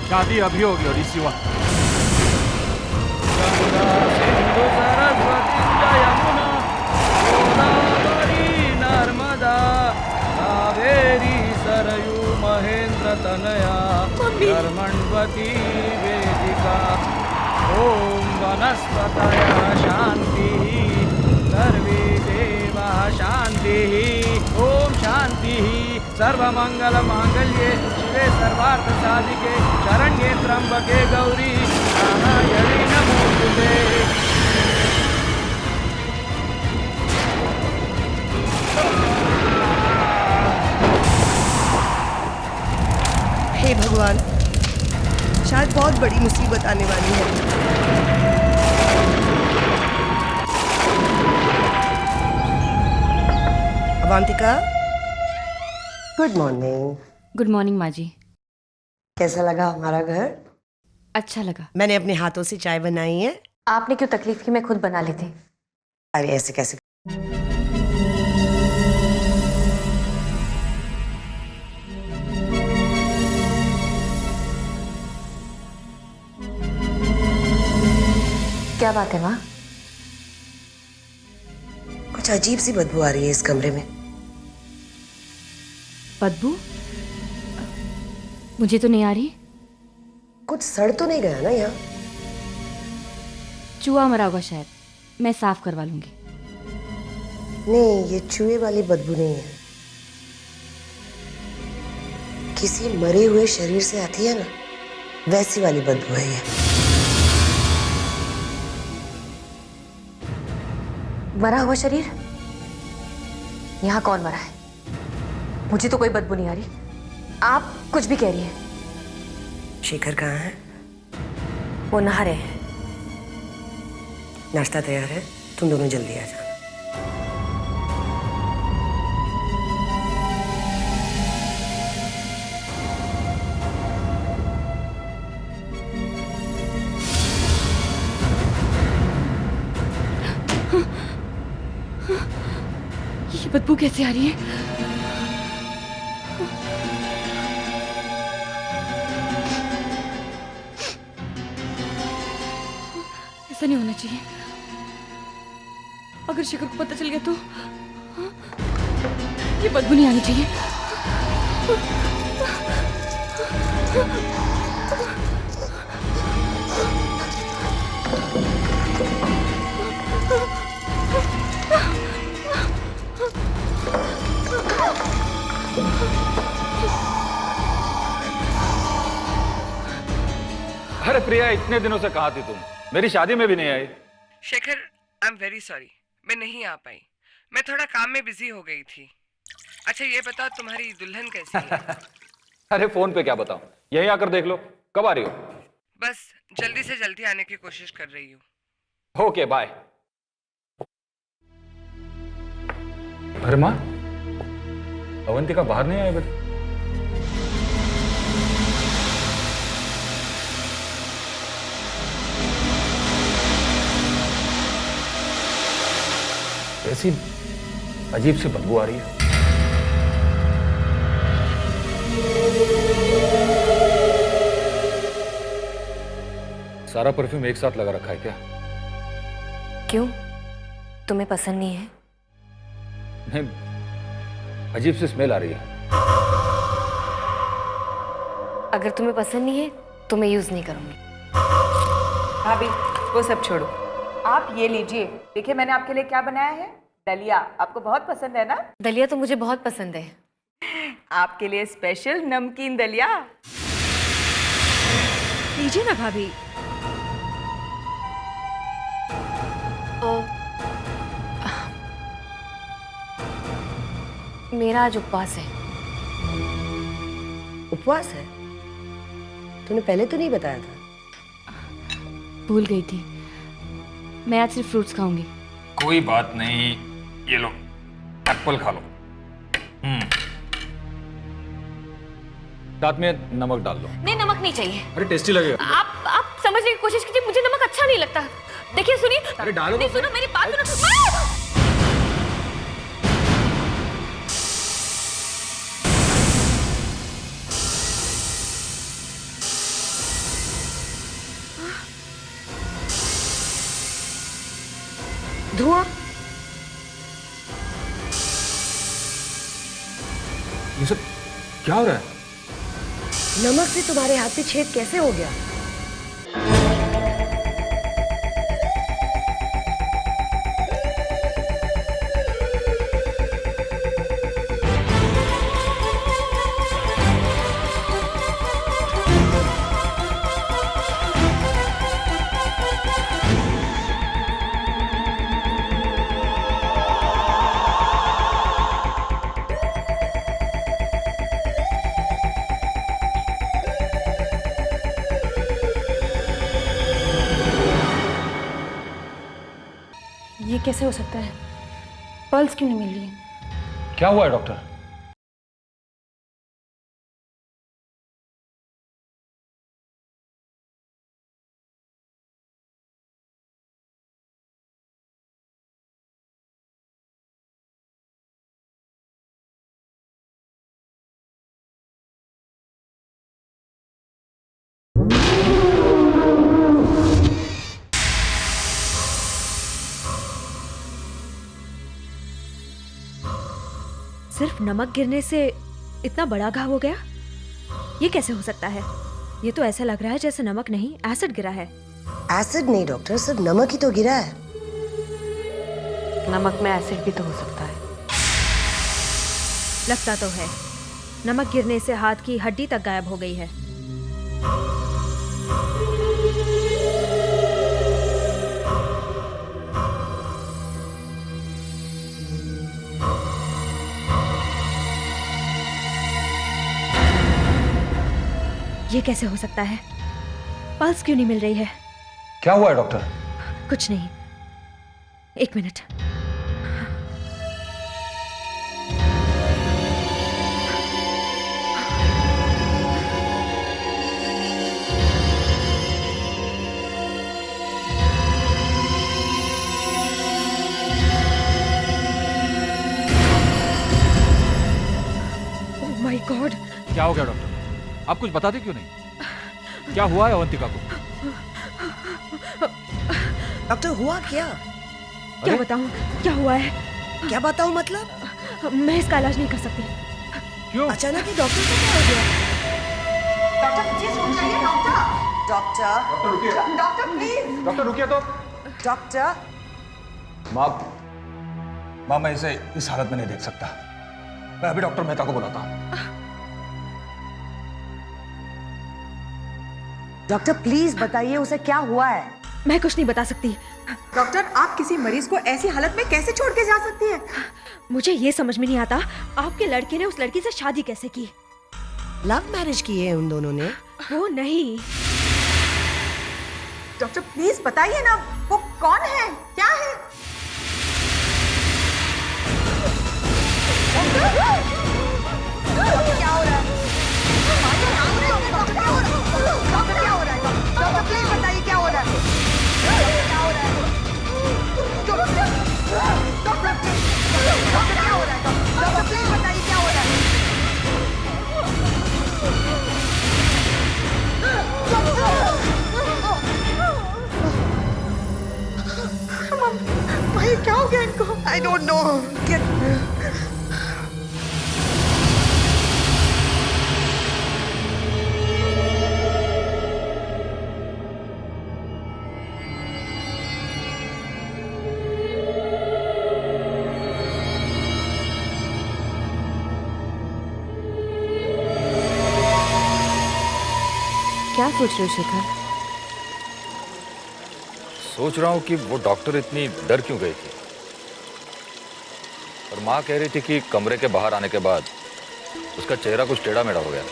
शादी अभी होगी और इसी वक्त। गंगा सिंधु सरस्वती यमुना गोदावरी नर्मदा कावेरी सरयू महेंद्र तनया कर्मण्वती वेदिका। ओम वनस्पतयः शांतिः सर्वे देवाः शांतिः। ओम शांतिः। सर्वमंगल मांगल्ये शिवे सर्वार्थ साधिके शरण्ये त्र्यंबके गौरी नारायणी नमोस्तुते। हे भगवान, शायद बहुत बड़ी मुसीबत आने वाली है। Avantika, good morning. Good morning माँ जी। कैसा लगा हमारा घर? अच्छा लगा। मैंने अपने हाथों से चाय बनाई है। आपने क्यों तकलीफ की, मैं खुद बना लेती। अरे ऐसे कैसे? क्या बात है माँ? कुछ अजीब सी बदबू आ रही है इस कमरे में। बदबू? मुझे तो नहीं आ रही। कुछ सड़ तो नहीं गया ना यहाँ? चूहा मरा होगा शायद, मैं साफ करवा लूंगी। नहीं, ये चूहे वाली बदबू नहीं है। किसी मरे हुए शरीर से आती है ना, वैसी वाली बदबू है ये। मरा हुआ शरीर? यहाँ कौन मरा है? मुझे तो कोई बदबू नहीं आ रही। आप कुछ भी कह रही हैं। शेखर कहाँ है? वो नहा रहे हैं। नाश्ता तैयार है, तुम दोनों जल्दी आ जाना। ये बदबू कैसे आ रही है? ऐसा नहीं होना चाहिए। अगर शेखर को पता चल गया तो ये बदबू नहीं आनी चाहिए। अरे प्रिया, इतने दिनों से कहाँ थी तुम? मेरी शादी में भी नहीं आई। Shekhar, I am very sorry, मैं नहीं आ पाई। मैं थोड़ा काम में बिजी हो गई थी। अच्छा ये बताओ, तुम्हारी दुल्हन कैसी है? अरे फोन पे क्या बताऊं, यहीं आकर देख लो। कब आ रही हो? बस जल्दी से जल्दी आने की कोशिश कर रही हूँ। Okay bye. अरे माँ, अवंतिका बाहर नहीं आई बेटा? ऐसी अजीब सी बदबू आ रही है। सारा परफ्यूम एक साथ लगा रखा है क्या? क्यों, तुम्हें पसंद नहीं है? नहीं, अजीब सी स्मेल आ रही है। अगर तुम्हें पसंद नहीं है तो मैं यूज नहीं करूंगी। भाभी, वो सब छोड़ो, आप ये लीजिए। देखिए मैंने आपके लिए क्या बनाया है। दलिया आपको बहुत पसंद है ना? दलिया तो मुझे बहुत पसंद है। आपके लिए स्पेशल नमकीन दलिया। लीजिए ना भाभी। मेरा आज उपवास है। उपवास है? तूने पहले तो नहीं बताया था। भूल गई थी। मैं आज सिर्फ फ्रूट्स खाऊंगी। कोई बात नहीं, ये लो एप्पल खा लो। साथ में नमक डाल लो। नहीं, नमक नहीं चाहिए। अरे टेस्टी लगेगा। आप समझने की कोशिश कीजिए, मुझे नमक अच्छा नहीं लगता। देखिए सुनिए। अरे डालो। नहीं सुनो मेरी बात सुनो। धुआं। ये सब क्या हो रहा है? नमक से तुम्हारे हाथ पे छेद कैसे हो गया? ये कैसे हो सकता है? पल्स क्यों नहीं मिल रही है? क्या हुआ है डॉक्टर? सिर्फ नमक गिरने से इतना बड़ा घाव हो गया? ये कैसे हो सकता है? ये तो ऐसा लग रहा है जैसे नमक नहीं, एसिड गिरा है। एसिड नहीं डॉक्टर, सिर्फ नमक ही तो गिरा है। नमक में एसिड भी तो हो सकता है। लगता तो है। नमक गिरने से हाथ की हड्डी तक गायब हो गई है। ये कैसे हो सकता है? पल्स क्यों नहीं मिल रही है? क्या हुआ है डॉक्टर? कुछ नहीं, एक मिनट। Oh my God! क्या हो गया डॉक्टर? आप कुछ बताते क्यों नहीं? क्या हुआ है अवंतिका को? डॉक्टर हुआ क्या? क्या बताऊं? क्या हुआ है? क्या बताऊं मतलब? मैं इसका इलाज नहीं कर सकती। क्यों? अचानक ही डॉक्टर को क्या हो गया? डॉक्टर प्लीज उठाइए। डॉक्टर डॉक्टर रुकिए। Doctor please. डॉक्टर रुकिए तो। डॉक्टर माँ मैं इसे इस हालत में नहीं देख सकता। मैं अभी डॉक्टर मेहता को बुलाता हूँ। डॉक्टर प्लीज बताइए उसे क्या हुआ है? मैं कुछ नहीं बता सकती। डॉक्टर आप किसी मरीज को ऐसी हालत में कैसे छोड़ के जा सकती हैं? मुझे ये समझ में नहीं आता, आपके लड़के ने उस लड़की से शादी कैसे की? लव मैरिज की है उन दोनों ने? वो नहीं। डॉक्टर प्लीज बताइए ना, वो कौन है, क्या है? क्या हो रहा है? डॉक्टर क्या हो रहा है? डॉक्टर क्या हो रहा है? डॉक्टर प्लीज बताइए क्या हो रहा है? क्या हो रहा है? डॉक्टर क्या हो रहा है? डॉक्टर प्लीज बताइए क्या हो रहा है? भाई क्या हो गया इनको? I don't know. क्या सोच रहे हो शेखर? सोच रहा हूँ कि वो डॉक्टर इतनी डर क्यों गई थी। और माँ कह रही थी कि कमरे के बाहर आने के बाद उसका चेहरा कुछ टेढ़ा मेढ़ा हो गया।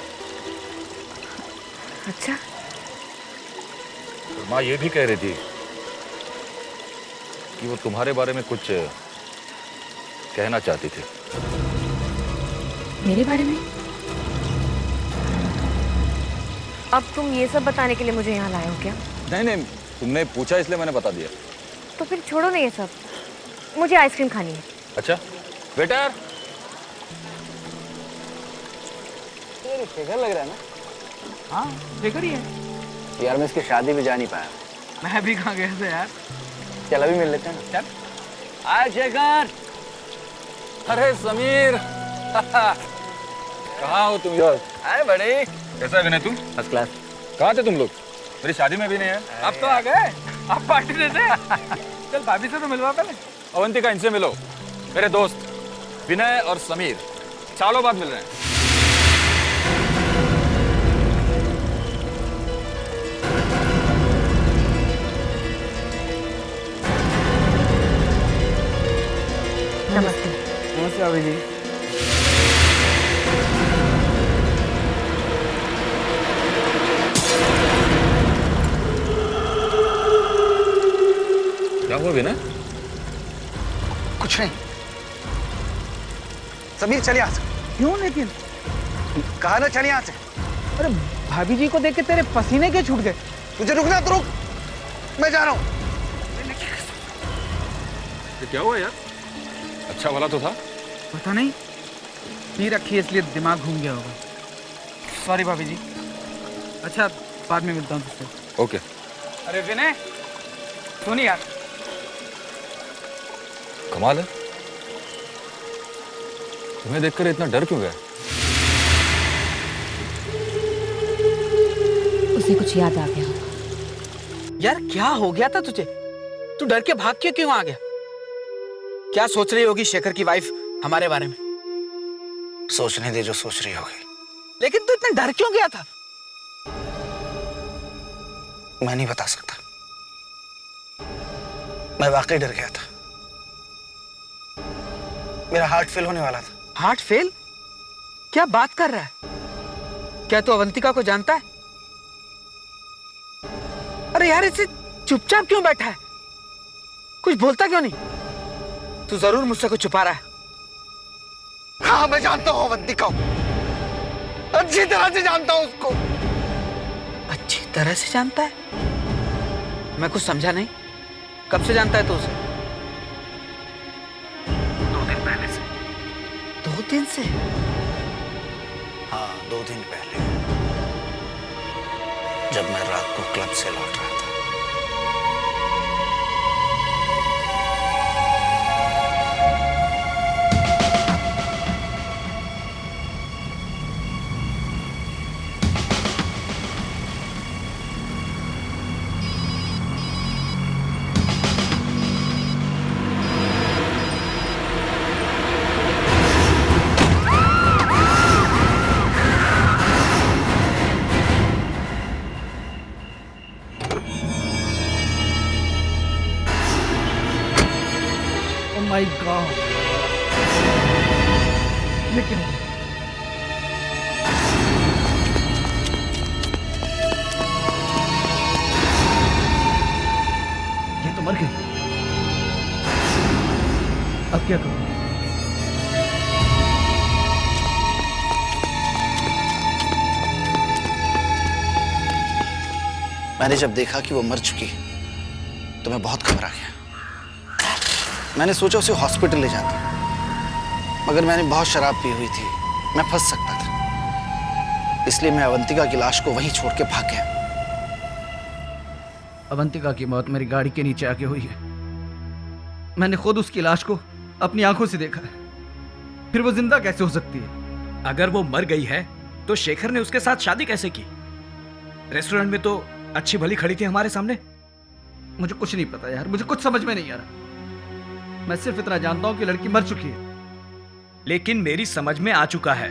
अच्छा। और माँ ये भी कह रही थी कि वो तुम्हारे बारे में कुछ कहना चाहती थी। मेरे बारे में? अब तुम ये सब बताने के लिए मुझे यहाँ लाए हो क्या? नहीं नहीं, तुमने पूछा इसलिए मैंने बता दिया। तो फिर छोड़ो ना ये सब, मुझे आइसक्रीम खानी है। अच्छा वेटर। ये शेखर लग रहा है ना? हाँ शेखर ही है यार, मैं इसकी शादी में जा नहीं पाया। मैं भी कहाँ गया था यार। चल अभी मिल लेते हैं ना। चल। आए शेखर। अरे समीर। कहाँ हो तुम यार? आए बड़े। कैसा है विनय तुम? First class. कहाँ थे तुम लोग? मेरी शादी में भी नहीं है। अब तो आ गए, अब पार्टी देते। चल भाभी से तो मिलवा पहले। अवंतिका, इनसे मिलो। मेरे दोस्त विनय और समीर सालों बाद मिल रहे हैं। नमस्ते। नमस्ते भाभी जी। क्या हुआ विनय? कुछ नहीं। समीर चल यहाँ से। क्यों लेकिन? कहा ना चल यहाँ से। अरे भाभी जी को देख के तेरे पसीने के छूट गए। तुझे रुकना तो रुक, मैं जा रहा हूँ। ये क्या हुआ यार? अच्छा वाला तो था। पता नहीं, पी रखी है इसलिए दिमाग घूम गया होगा। सॉरी भाभी जी। अच्छा बाद में मिलता हूँ तुझसे। ओके। अरे विनय सुन यार। कमाल है, तुम्हें देखकर इतना डर क्यों गया? उसे कुछ याद आ गया। यार क्या हो गया था तुझे? तू डर के भाग के क्यों आ गया? क्या सोच रही होगी शेखर की वाइफ हमारे बारे में? सोचने दे जो सोच रही होगी। लेकिन तू इतना डर क्यों गया था? मैं नहीं बता सकता, मैं वाकई डर गया था। मेरा हार्ट फेल होने वाला था। Heart fail? क्या बात कर रहा है? क्या तू अवंतिका को जानता है? अरे यार इसे चुपचाप क्यों बैठा है? कुछ बोलता क्यों नहीं? तू जरूर मुझसे कुछ छुपा रहा है। हाँ मैं जानता हूँ अवंतिका को, अच्छी तरह से जानता हूँ उसको। अच्छी तरह से जानता है? मैं कुछ समझा नहीं। कब से जानता है तू उसे? 2 दिन पहले से। 2 दिन से? हाँ 2 दिन पहले, जब मैं रात को क्लब से लौट रहा था। माय गॉड, ये क्या? ये तो मर गई। अब क्या करूं? मैंने जब देखा कि वो मर चुकी तो मैं बहुत घबरा गया। मैंने सोचा उसे हॉस्पिटल ले जाता, मगर मैंने बहुत शराब पी हुई थी, मैं फंस सकता था। इसलिए मैं अवंतिका की लाश को वहीं छोड़ के भाग गया। अवंतिका की मौत मेरी गाड़ी के नीचे आके हुई है। मैंने खुद उसकी लाश को अपनी आंखों से देखा है। फिर वो जिंदा कैसे हो सकती है? अगर वो मर गई है तो शेखर ने उसके साथ शादी कैसे की? रेस्टोरेंट में तो अच्छी भली खड़ी थी हमारे सामने। मुझे कुछ नहीं पता यार, मुझे कुछ समझ में नहीं आ रहा। मैं सिर्फ इतना जानता हूं कि लड़की मर चुकी है। लेकिन मेरी समझ में आ चुका है,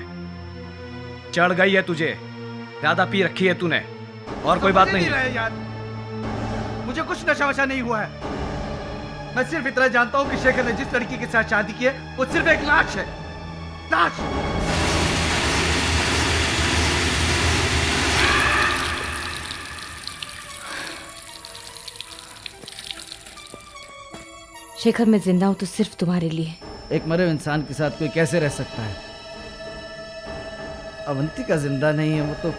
चढ़ गई है तुझे, ज्यादा पी रखी है तूने, और कोई बात नहीं रहे यार, मुझे कुछ नशा वशा नहीं हुआ है। मैं सिर्फ इतना जानता हूं कि शेखर ने जिस लड़की के साथ शादी की है वो सिर्फ एक लाश है। लाश। शेखर मैं जिंदा हूं तो सिर्फ तुम्हारे लिए। एक मरे हुए इंसान के साथ कोई कैसे रह सकता है? अवंतिका जिंदा नहीं है, वो तो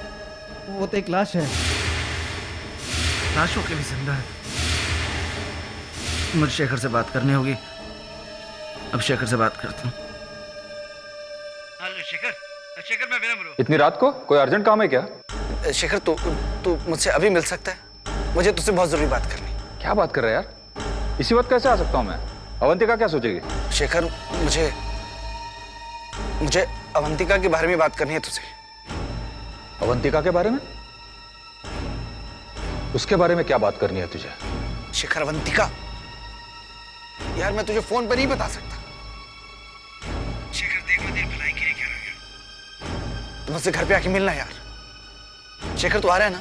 वो तो एक लाश है। लाशों के भी जिंदा है। मुझे शेखर से बात करनी होगी। अब शेखर से बात करता हूँ। हेलो शेखर, शेखर मैं विनम्र हूँ। इतनी रात को कोई अर्जेंट काम है क्या? शेखर तू मुझसे अभी मिल सकता है? मुझे तुझसे बहुत जरूरी बात करनी। क्या बात कर रहा है यार? इसी वक्त कैसे आ सकता हूँ मैं? अवंतिका क्या सोचेगी? शेखर मुझे अवंतिका के बारे में बात करनी है तुझसे। अवंतिका के बारे में? उसके बारे में क्या बात करनी है तुझे? शेखर, अवंतिका यार मैं तुझे फोन पर नहीं बता सकता। शेखर देख मैं तेरी भलाई के लिए कह रहा हूं। तू मुझसे घर पे आके मिलना यार। शेखर तू आ रहा है ना?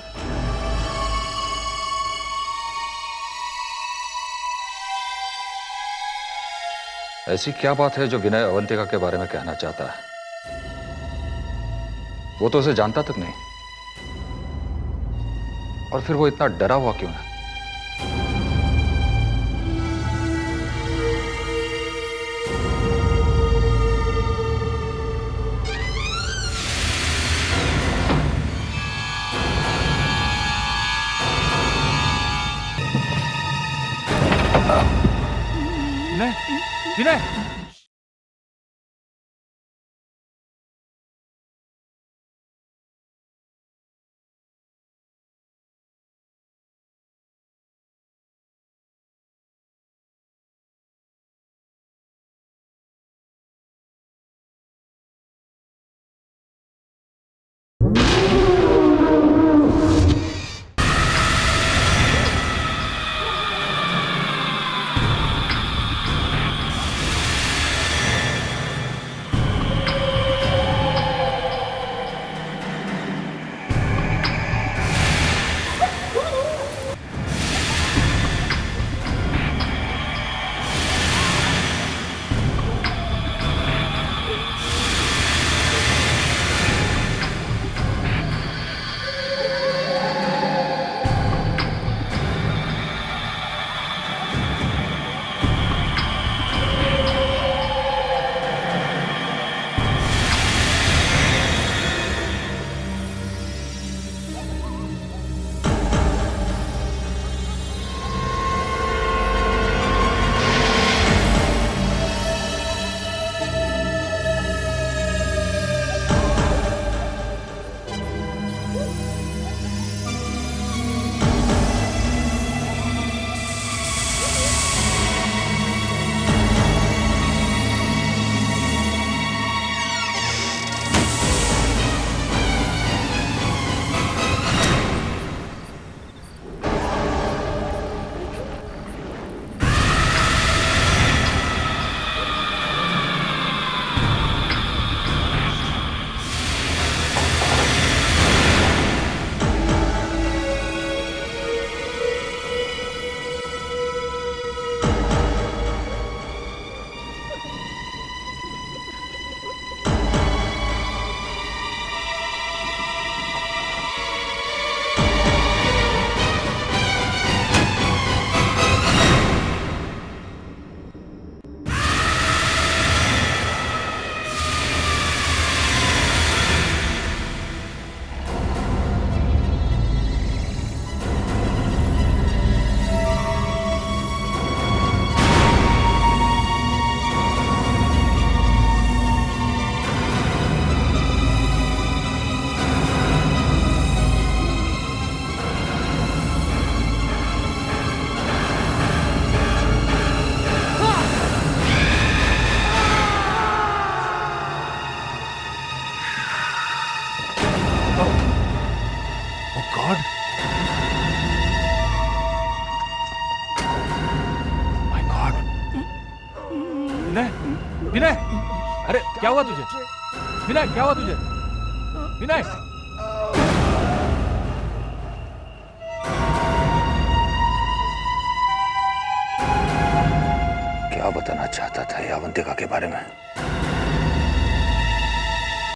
ऐसी क्या बात है जो विनय अवंतिका के बारे में कहना चाहता है? वो तो उसे जानता तक नहीं, और फिर वो इतना डरा हुआ क्यों है? विनय, विनय, विनय, विनय, अरे क्या हुआ तुझे? विनय, क्या हुआ तुझे? विनय, क्या बताना चाहता था ये अवंतिका के बारे में?